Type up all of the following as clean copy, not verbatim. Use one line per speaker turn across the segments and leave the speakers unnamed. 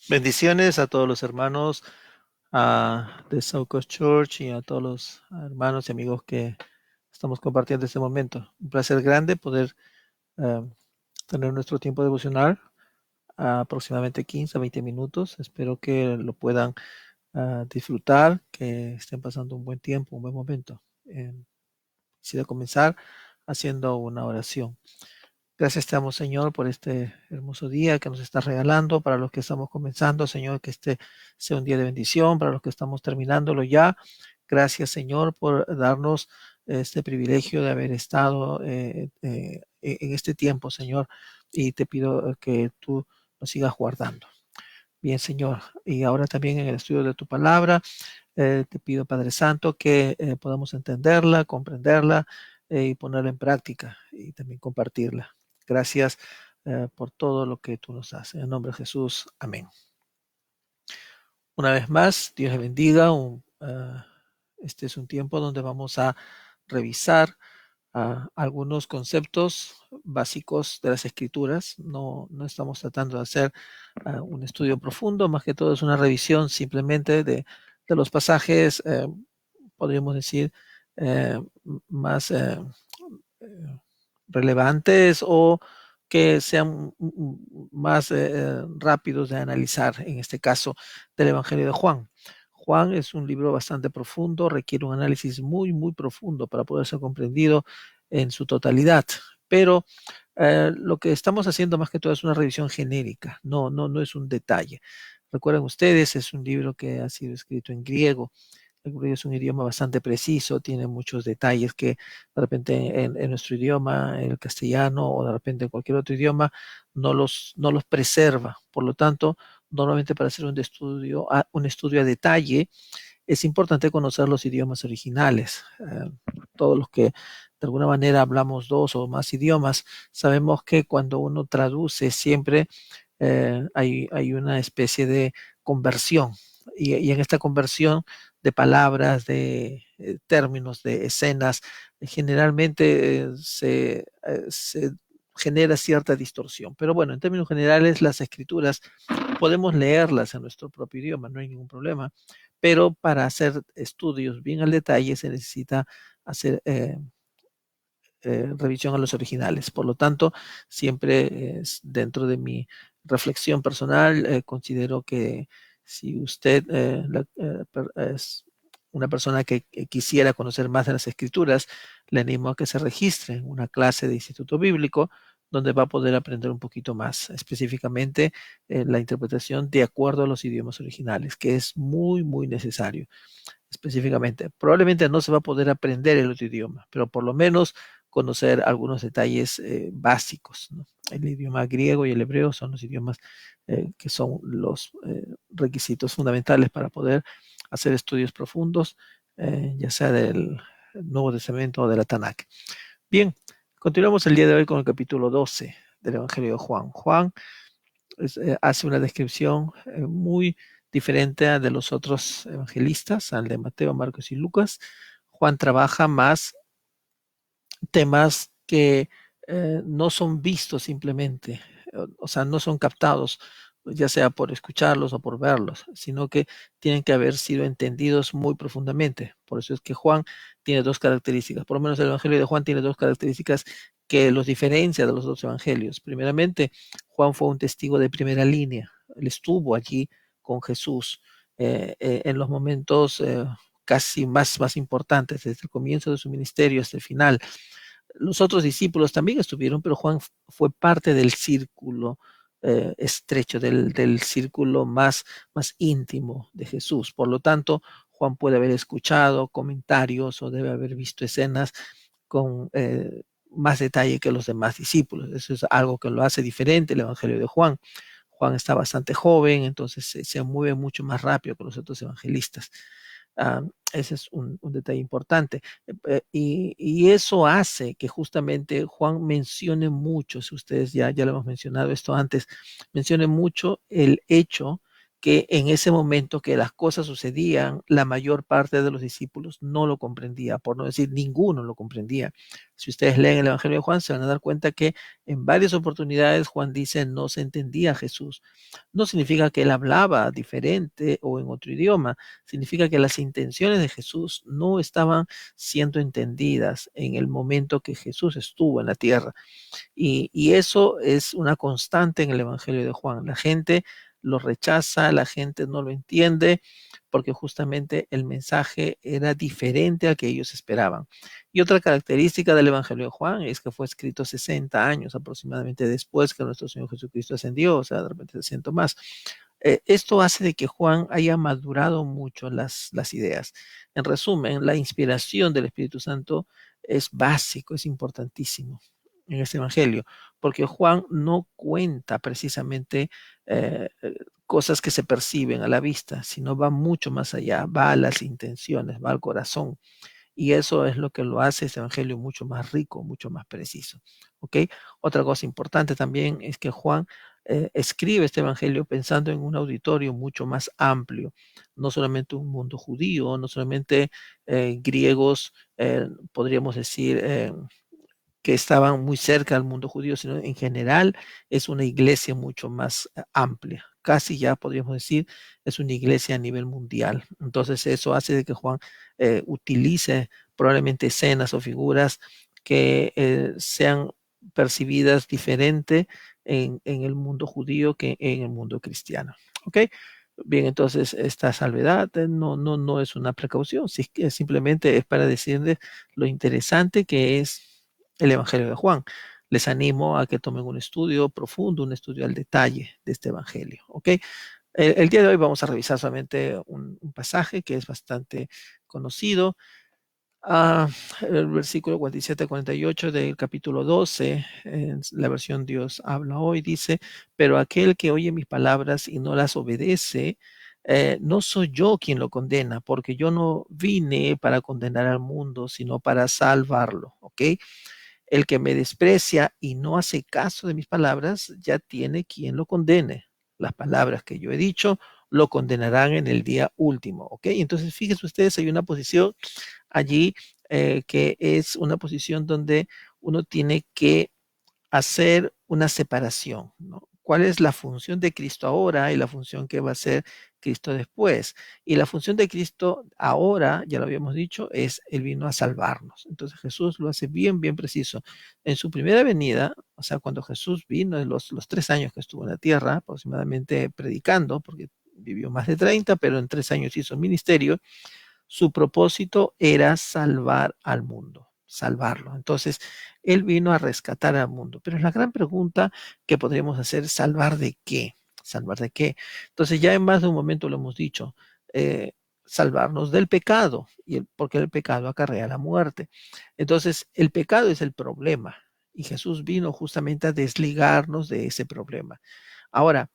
Bendiciones a todos los hermanos de South Coast Church y a todos los hermanos y amigos que estamos compartiendo este momento. Un placer grande poder eh, tener nuestro tiempo devocional a aproximadamente 15 a 20 minutos. Espero que lo puedan disfrutar, que estén pasando un buen tiempo, un buen momento. Quisiera comenzar haciendo una oración. Gracias te damos, Señor, por este hermoso día que nos estás regalando. Para los que estamos comenzando, Señor, que este sea un día de bendición. Para los que estamos terminándolo ya, gracias, Señor, por darnos este privilegio de haber estado en este tiempo, Señor. Y te pido que tú nos sigas guardando. Bien, Señor. Y ahora también en el estudio de tu palabra, te pido, Padre Santo, que podamos entenderla, comprenderla y ponerla en práctica y también compartirla. Gracias por todo lo que tú nos haces. En el nombre de Jesús, amén. Una vez más, Dios les bendiga. Este es un tiempo donde vamos a revisar algunos conceptos básicos de las escrituras. No estamos tratando de hacer un estudio profundo, más que todo es una revisión simplemente de los pasajes, podríamos decir, eh, más relevantes o que sean más rápidos de analizar, en este caso del Evangelio de Juan. Juan es un libro bastante profundo, requiere un análisis muy profundo para poder ser comprendido en su totalidad, pero lo que estamos haciendo más que todo es una revisión genérica, no es un detalle. Recuerden ustedes, es un libro que ha sido escrito en griego. El griego es un idioma bastante preciso, tiene muchos detalles que de repente en nuestro idioma, en el castellano o de repente en cualquier otro idioma, no los preserva. Por lo tanto, normalmente para hacer un estudio a detalle, es importante conocer los idiomas originales. Todos los que de alguna manera hablamos dos o más idiomas, sabemos que cuando uno traduce siempre hay una especie de conversión. Y en esta conversión de palabras, de términos, de escenas, generalmente se genera cierta distorsión. Pero bueno, en términos generales, las escrituras podemos leerlas en nuestro propio idioma, no hay ningún problema, pero para hacer estudios bien al detalle se necesita hacer revisión a los originales. Por lo tanto, siempre dentro de mi reflexión personal, considero que si usted es una persona que quisiera conocer más de las escrituras, le animo a que se registre en una clase de instituto bíblico donde va a poder aprender un poquito más, específicamente la interpretación de acuerdo a los idiomas originales, que es muy necesario específicamente. Probablemente no se va a poder aprender el otro idioma, pero por lo menos conocer algunos detalles básicos, ¿no? El idioma griego y el hebreo son los idiomas que son los requisitos fundamentales para poder hacer estudios profundos, ya sea del Nuevo Testamento o de la Tanakh. Bien, continuamos el día de hoy con el capítulo 12 del Evangelio de Juan. Juan hace una descripción muy diferente a de los otros evangelistas, al de Mateo, Marcos y Lucas. Juan trabaja más temas que no son vistos simplemente, o sea, no son captados, ya sea por escucharlos o por verlos, sino que tienen que haber sido entendidos muy profundamente. Por eso es que Juan tiene dos características, por lo menos el Evangelio de Juan tiene dos características que los diferencia de los dos evangelios. Primeramente, Juan fue un testigo de primera línea, él estuvo allí con Jesús en los momentos casi más importantes, desde el comienzo de su ministerio hasta el final. Los otros discípulos también estuvieron, pero Juan fue parte del círculo estrecho, del círculo más íntimo de Jesús. Por lo tanto, Juan puede haber escuchado comentarios o debe haber visto escenas con más detalle que los demás discípulos. Eso es algo que lo hace diferente el Evangelio de Juan. Juan está bastante joven, entonces se mueve mucho más rápido que los otros evangelistas. Ese es un detalle importante. Y eso hace que justamente Juan mencione mucho, si ustedes ya lo hemos mencionado esto antes, mencione mucho el hecho que en ese momento que las cosas sucedían, la mayor parte de los discípulos no lo comprendía, por no decir ninguno lo comprendía. Si ustedes leen el Evangelio de Juan, se van a dar cuenta que en varias oportunidades Juan dice no se entendía a Jesús. No significa que él hablaba diferente o en otro idioma, significa que las intenciones de Jesús no estaban siendo entendidas en el momento que Jesús estuvo en la tierra. Y eso es una constante en el Evangelio de Juan. La gente lo rechaza, la gente no lo entiende, porque justamente el mensaje era diferente al que ellos esperaban. Y otra característica del Evangelio de Juan es que fue escrito 60 años aproximadamente después que nuestro Señor Jesucristo ascendió, o sea, de repente se siento más. Esto hace de que Juan haya madurado mucho las ideas. En resumen, la inspiración del Espíritu Santo es básico, es importantísimo en este Evangelio, porque Juan no cuenta precisamente cosas que se perciben a la vista, sino va mucho más allá, va a las intenciones, va al corazón. Y eso es lo que lo hace este evangelio mucho más rico, mucho más preciso. ¿Ok? Otra cosa importante también es que Juan escribe este evangelio pensando en un auditorio mucho más amplio, no solamente un mundo judío, no solamente griegos, podríamos decir, que estaban muy cerca del mundo judío, sino en general es una iglesia mucho más amplia. Casi ya podríamos decir, es una iglesia a nivel mundial. Entonces eso hace de que Juan utilice probablemente escenas o figuras que sean percibidas diferente en el mundo judío que en el mundo cristiano. ¿Ok? Bien, entonces esta salvedad no es una precaución, simplemente es para decirles lo interesante que es el Evangelio de Juan. Les animo a que tomen un estudio profundo, un estudio al detalle de este Evangelio. ¿Ok? El día de hoy vamos a revisar solamente un pasaje que es bastante conocido. Ah, el versículo 47-48 del capítulo 12, en la versión Dios habla hoy, dice, pero aquel que oye mis palabras y no las obedece, no soy yo quien lo condena, porque yo no vine para condenar al mundo, sino para salvarlo. ¿Ok? El que me desprecia y no hace caso de mis palabras, ya tiene quien lo condene. Las palabras que yo he dicho lo condenarán en el día último. ¿Ok? Entonces, fíjense ustedes, hay una posición allí que es una posición donde uno tiene que hacer una separación, ¿no? ¿Cuál es la función de Cristo ahora y la función que va a ser Cristo después? Y la función de Cristo ahora, ya lo habíamos dicho, es Él vino a salvarnos. Entonces Jesús lo hace bien, bien preciso. En su primera venida, o sea, cuando Jesús vino, en los 3 años que estuvo en la tierra, aproximadamente predicando, porque vivió más de 30, pero en 3 años hizo ministerio, su propósito era salvar al mundo, salvarlo. Entonces, él vino a rescatar al mundo. Pero la gran pregunta que podríamos hacer, ¿salvar de qué? ¿Salvar de qué? Entonces, ya en más de un momento lo hemos dicho, salvarnos del pecado, porque el pecado acarrea la muerte. Entonces, el pecado es el problema y Jesús vino justamente a desligarnos de ese problema. Ahora,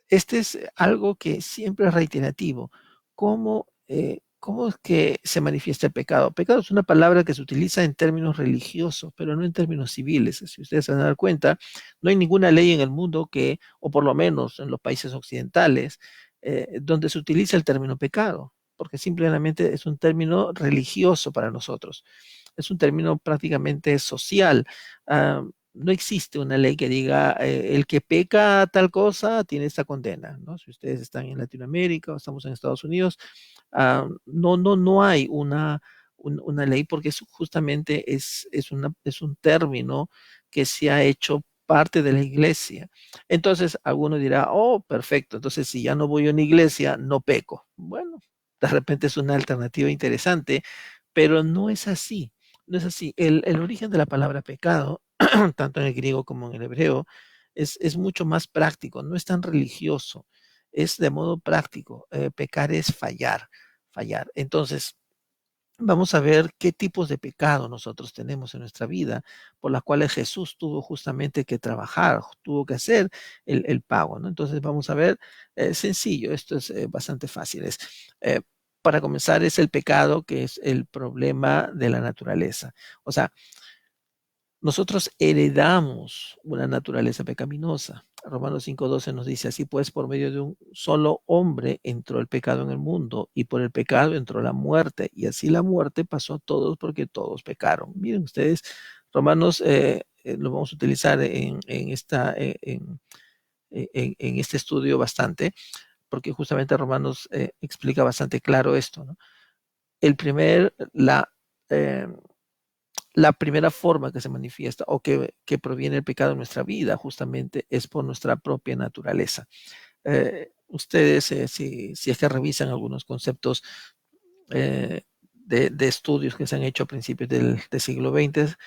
este es algo que siempre es reiterativo. ¿Cómo es que se manifiesta el pecado? Pecado es una palabra que se utiliza en términos religiosos, pero no en términos civiles. Si ustedes se van a dar cuenta, no hay ninguna ley en el mundo que, o por lo menos en los países occidentales, donde se utiliza el término pecado, porque simplemente es un término religioso para nosotros. Es un término prácticamente social. Ah, no existe una ley que diga el que peca tal cosa tiene esta condena, ¿no? Si ustedes están en Latinoamérica o estamos en Estados Unidos, no hay una ley porque justamente es un término que se ha hecho parte de la iglesia. Entonces, alguno dirá, oh, perfecto, entonces si ya no voy a una iglesia, no peco. Bueno, de repente es una alternativa interesante, pero no es así. No es así. El origen de la palabra pecado, tanto en el griego como en el hebreo, es mucho más práctico, no es tan religioso, es de modo práctico. Pecar es fallar, fallar. Entonces, vamos a ver qué tipos de pecado nosotros tenemos en nuestra vida, por las cuales Jesús tuvo justamente que trabajar, tuvo que hacer el pago, ¿no? Entonces, vamos a ver, sencillo, esto es bastante fácil. Eh, para comenzar, es el pecado que es el problema de la naturaleza. O sea, nosotros heredamos una naturaleza pecaminosa. Romanos 5:12 nos dice, así pues, por medio de un solo hombre entró el pecado en el mundo, y por el pecado entró la muerte, y así la muerte pasó a todos porque todos pecaron. Miren ustedes, Romanos lo vamos a utilizar en este estudio bastante, porque justamente Romanos explica bastante claro esto, ¿no? El primer, eh, la primera forma que se manifiesta o que proviene el pecado en nuestra vida justamente es por nuestra propia naturaleza. Ustedes, si es que revisan algunos conceptos de estudios que se han hecho a principios del siglo XX,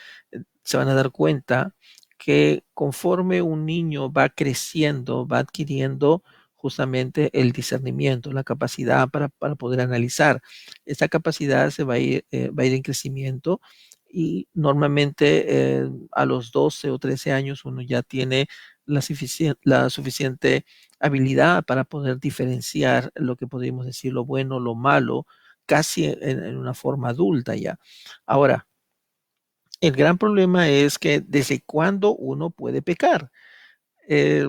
se van a dar cuenta que conforme un niño va creciendo, va adquiriendo justamente el discernimiento, la capacidad para poder analizar. Esta capacidad va a ir en crecimiento y normalmente a los 12 o 13 años uno ya tiene la suficiente habilidad para poder diferenciar lo que podríamos decir lo bueno, lo malo, casi en una forma adulta ya. Ahora, el gran problema es que desde cuándo uno puede pecar. Eh,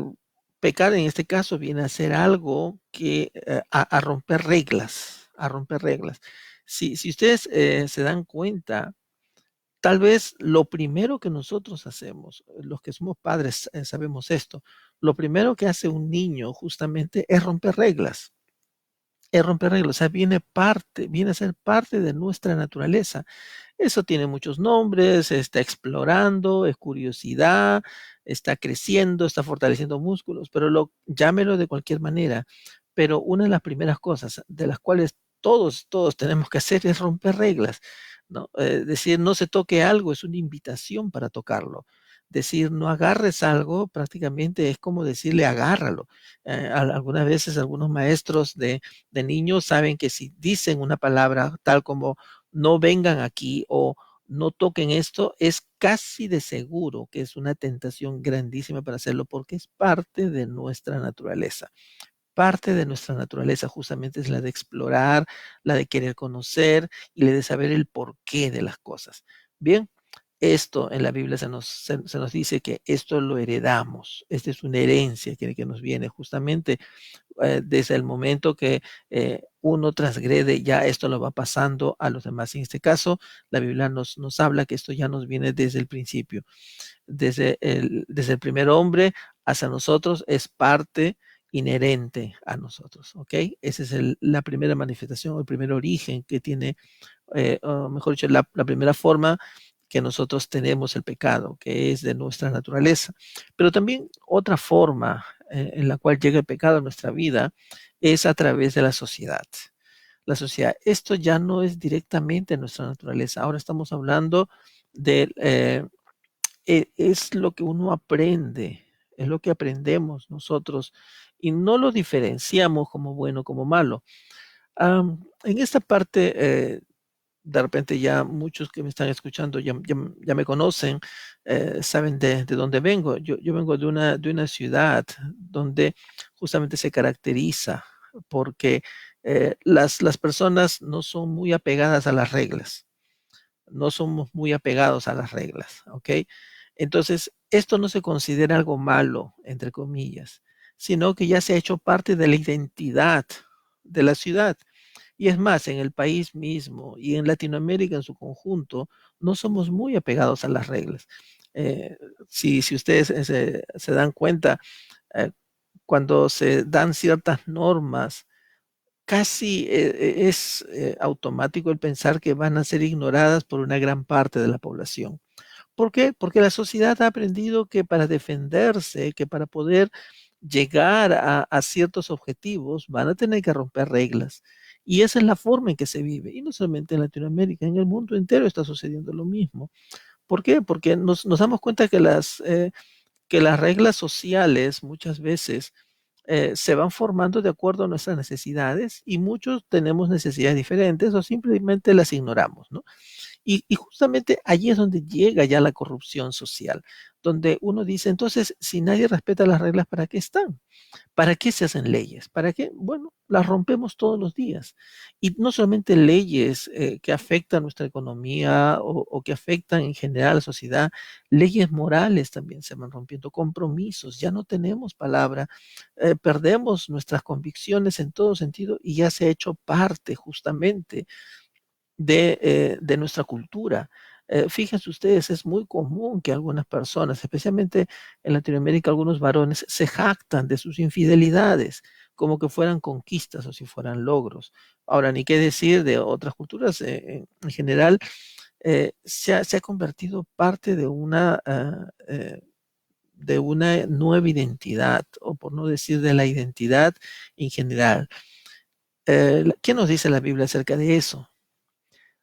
Pecar en este caso viene a ser algo que a romper reglas, a romper reglas. Si ustedes se dan cuenta, tal vez lo primero que nosotros hacemos, los que somos padres sabemos esto, lo primero que hace un niño justamente es romper reglas. Es romper reglas, o sea, viene a ser parte de nuestra naturaleza. Eso tiene muchos nombres, está explorando, es curiosidad, está creciendo, está fortaleciendo músculos, pero llámelo de cualquier manera. Pero una de las primeras cosas de las cuales todos tenemos que hacer es romper reglas, ¿no? Decir no se toque algo es una invitación para tocarlo. Decir no agarres algo prácticamente es como decirle agárralo. Algunas veces algunos maestros de niños saben que si dicen una palabra tal como no vengan aquí o no toquen esto, es casi de seguro que es una tentación grandísima para hacerlo porque es parte de nuestra naturaleza. Parte de nuestra naturaleza justamente es la de explorar, la de querer conocer y la de saber el porqué de las cosas. Bien, esto en la Biblia se nos dice que esto lo heredamos. Esta es una herencia que nos viene justamente desde el momento que uno transgrede, ya esto lo va pasando a los demás. En este caso, la Biblia nos habla que esto ya nos viene desde el principio, desde el primer hombre hacia nosotros, es parte inherente a nosotros, ¿ok? Esa es la primera manifestación, el primer origen que tiene, o mejor dicho, la primera forma que nosotros tenemos el pecado, que es de nuestra naturaleza. Pero también otra forma en la cual llega el pecado a nuestra vida es a través de la sociedad. La sociedad, esto ya no es directamente nuestra naturaleza. Ahora estamos hablando de, es lo que uno aprende, es lo que aprendemos nosotros y no lo diferenciamos como bueno, como malo. En esta parte, de repente ya muchos que me están escuchando ya me conocen, saben de dónde vengo. Yo vengo de una ciudad donde justamente se caracteriza porque las personas no son muy apegadas a las reglas, no somos muy apegados a las reglas, ¿ok? Entonces, esto no se considera algo malo, entre comillas, sino que ya se ha hecho parte de la identidad de la ciudad. Y es más, en el país mismo y en Latinoamérica en su conjunto, no somos muy apegados a las reglas. Eh, si ustedes se dan cuenta, eh, cuando se dan ciertas normas, casi es automático el pensar que van a ser ignoradas por una gran parte de la población. ¿Por qué? Porque la sociedad ha aprendido que para defenderse, que para poder llegar a ciertos objetivos, van a tener que romper reglas. Y esa es la forma en que se vive. Y no solamente en Latinoamérica, en el mundo entero está sucediendo lo mismo. ¿Por qué? Porque nos damos cuenta que las reglas sociales muchas veces se van formando de acuerdo a nuestras necesidades y muchos tenemos necesidades diferentes o simplemente las ignoramos, ¿no? Y justamente allí es donde llega ya la corrupción social, donde uno dice, entonces, si nadie respeta las reglas, ¿para qué están? ¿Para qué se hacen leyes? ¿Para qué? Bueno, las rompemos todos los días. Y no solamente leyes que afectan nuestra economía o que afectan en general a la sociedad, leyes morales también se van rompiendo, compromisos, ya no tenemos palabra, perdemos nuestras convicciones en todo sentido y ya se ha hecho parte justamente de nuestra cultura. Fíjense ustedes, es muy común que algunas personas, especialmente en Latinoamérica, algunos varones se jactan de sus infidelidades, como que fueran conquistas o si fueran logros. Ahora, ni qué decir de otras culturas, en general, se ha convertido parte de una nueva identidad, o por no decir de la identidad en general. ¿Qué nos dice la Biblia acerca de eso?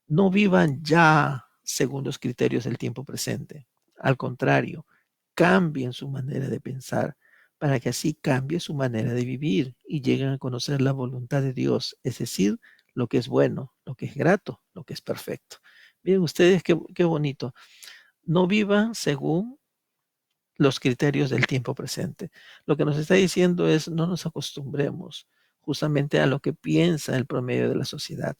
No vivan ya según los criterios del tiempo presente. Al contrario, cambien su manera de pensar para que así cambie su manera de vivir y lleguen a conocer la voluntad de Dios, es decir, lo que es bueno, lo que es grato, lo que es perfecto. Miren ustedes qué bonito. No vivan según los criterios del tiempo presente. Lo que nos está diciendo es no nos acostumbremos justamente a lo que piensa el promedio de la sociedad.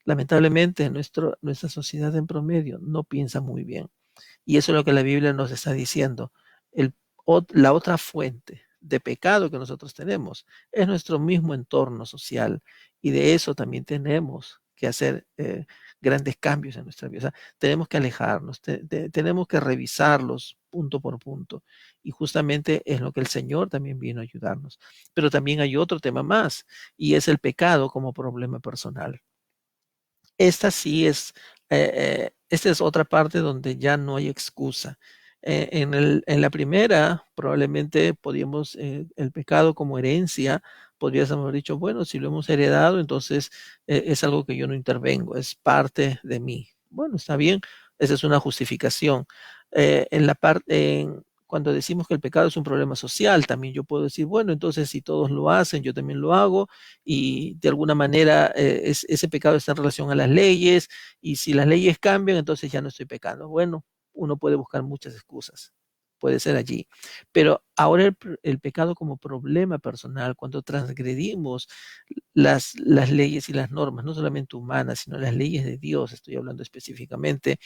Lamentablemente, nuestra sociedad en promedio no piensa muy bien. Y eso es lo que la Biblia nos está diciendo. El, la otra fuente de pecado que nosotros tenemos es nuestro mismo entorno social. Y de eso también tenemos que hacer grandes cambios en nuestra vida. O sea, tenemos que alejarnos, tenemos que revisarlos punto por punto. Y justamente es lo que el Señor también vino a ayudarnos. Pero también hay otro tema más, y es el pecado como problema personal. Esta sí es, esta es otra parte donde ya no hay excusa. En la primera, probablemente podíamos, el pecado como herencia, podríamos haber dicho, bueno, si lo hemos heredado, entonces es algo que yo no intervengo, es parte de mí. Bueno, está bien, esa es una justificación. En la parte, cuando decimos que el pecado es un problema social, también yo puedo decir, bueno, entonces si todos lo hacen, yo también lo hago y de alguna manera ese pecado está en relación a las leyes y si las leyes cambian, entonces ya no estoy pecando. Bueno, uno puede buscar muchas excusas, puede ser allí, pero ahora el pecado como problema personal, cuando transgredimos las leyes y las normas, no solamente humanas, sino las leyes de Dios, estoy hablando específicamente,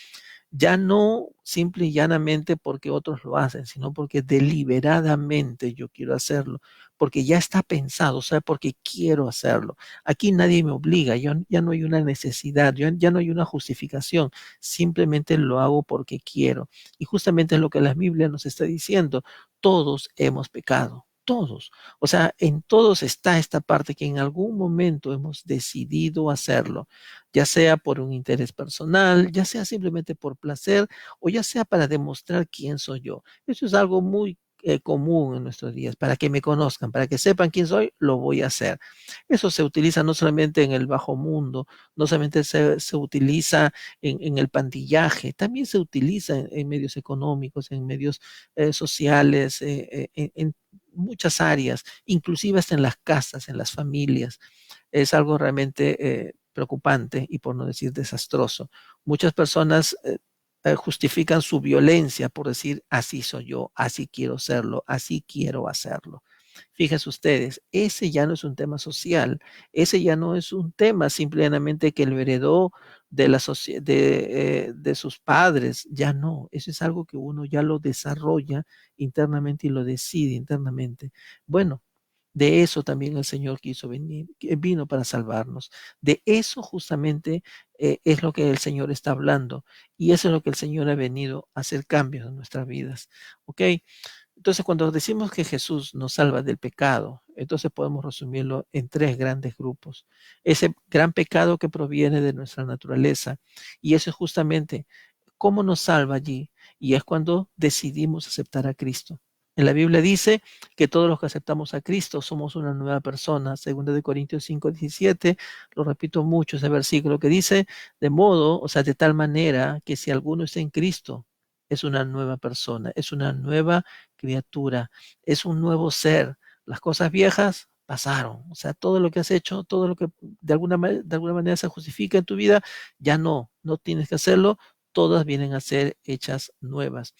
ya no simple y llanamente porque otros lo hacen, sino porque deliberadamente yo quiero hacerlo, porque ya está pensado, o sea, porque quiero hacerlo. Aquí nadie me obliga, ya no hay una necesidad, ya no hay una justificación, simplemente lo hago porque quiero. Y justamente es lo que la Biblia nos está diciendo, todos hemos pecado. Todos. O sea, en todos está esta parte que en algún momento hemos decidido hacerlo, ya sea por un interés personal, ya sea simplemente por placer o ya sea para demostrar quién soy yo. Eso es algo muy común en nuestros días. Para que me conozcan, para que sepan quién soy, lo voy a hacer. Eso se utiliza no solamente en el bajo mundo, no solamente se utiliza en el pandillaje, también se utiliza en medios económicos, en medios sociales, en muchas áreas, inclusive hasta en las casas, en las familias. Es algo realmente preocupante y por no decir desastroso. Muchas personas justifican su violencia por decir, así soy yo, así quiero serlo, así quiero hacerlo. Fíjense ustedes, ese ya no es un tema social, ese ya no es un tema simplemente que lo heredó de sus padres, ya no, eso es algo que uno ya lo desarrolla internamente y lo decide internamente. Bueno, de eso también el Señor quiso venir, vino para salvarnos. De eso justamente es lo que el Señor está hablando. Y eso es lo que el Señor ha venido a hacer cambios en nuestras vidas. ¿Ok? Entonces, cuando decimos que Jesús nos salva del pecado, entonces podemos resumirlo en tres grandes grupos. Ese gran pecado que proviene de nuestra naturaleza. Y eso es justamente cómo nos salva allí. Y es cuando decidimos aceptar a Cristo. En la Biblia dice que todos los que aceptamos a Cristo somos una nueva persona. Segunda de Corintios 5:17, lo repito mucho ese versículo que dice, de modo, o sea, de tal manera que si alguno está en Cristo, es una nueva persona, es una nueva criatura, es un nuevo ser. Las cosas viejas pasaron, o sea, todo lo que has hecho, todo lo que de alguna manera se justifica en tu vida, ya no tienes que hacerlo, todas vienen a ser hechas nuevas.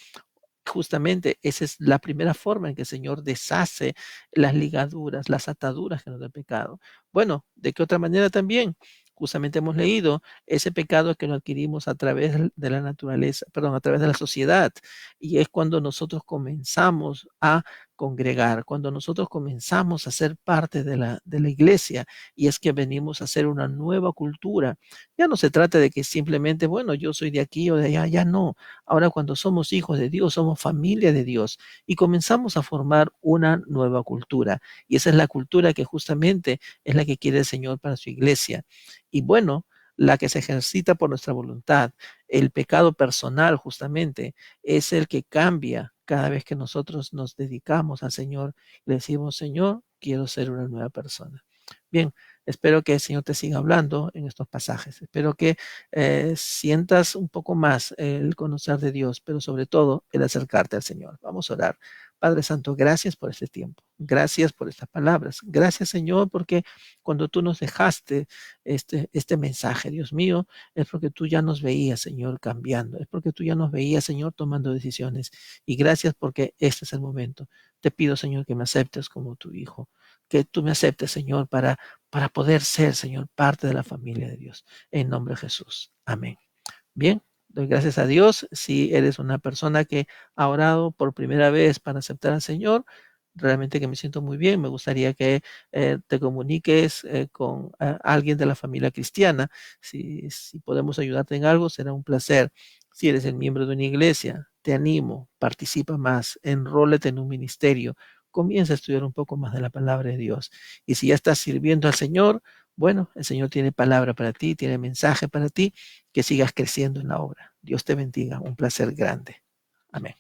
justamente esa es la primera forma en que el Señor deshace las ligaduras, las ataduras que nos da el pecado. Bueno, ¿de qué otra manera también? Justamente hemos leído ese pecado que lo adquirimos a través de la naturaleza, perdón, a través de la sociedad. Y es cuando nosotros comenzamos a congregar, cuando nosotros comenzamos a ser parte de la iglesia, y es que venimos a hacer una nueva cultura. Ya no se trata de que simplemente, bueno, yo soy de aquí o de allá, ya no. Ahora cuando somos hijos de Dios, somos familia de Dios y comenzamos a formar una nueva cultura. Y esa es la cultura que justamente es la que quiere el Señor para su iglesia. Y bueno, la que se ejercita por nuestra voluntad. El pecado personal justamente es el que cambia cada vez que nosotros nos dedicamos al Señor y le decimos, Señor, quiero ser una nueva persona. Bien, espero que el Señor te siga hablando en estos pasajes. Espero que sientas un poco más el conocer de Dios, pero sobre todo el acercarte al Señor. Vamos a orar. Padre Santo, gracias por este tiempo. Gracias por estas palabras. Gracias, Señor, porque cuando tú nos dejaste este mensaje, Dios mío, es porque tú ya nos veías, Señor, cambiando. Es porque tú ya nos veías, Señor, tomando decisiones. Y gracias porque este es el momento. Te pido, Señor, que me aceptes como tu hijo. Que tú me aceptes, Señor, para poder ser, Señor, parte de la familia de Dios. En nombre de Jesús. Amén. Bien, doy gracias a Dios. Si eres una persona que ha orado por primera vez para aceptar al Señor, realmente que me siento muy bien. Me gustaría que te comuniques con alguien de la familia cristiana. Si podemos ayudarte en algo, será un placer. Si eres el miembro de una iglesia, te animo, participa más, enrólate en un ministerio, comienza a estudiar un poco más de la palabra de Dios. Y si ya estás sirviendo al Señor, bueno, el Señor tiene palabra para ti, tiene mensaje para ti, que sigas creciendo en la obra. Dios te bendiga, un placer grande. Amén.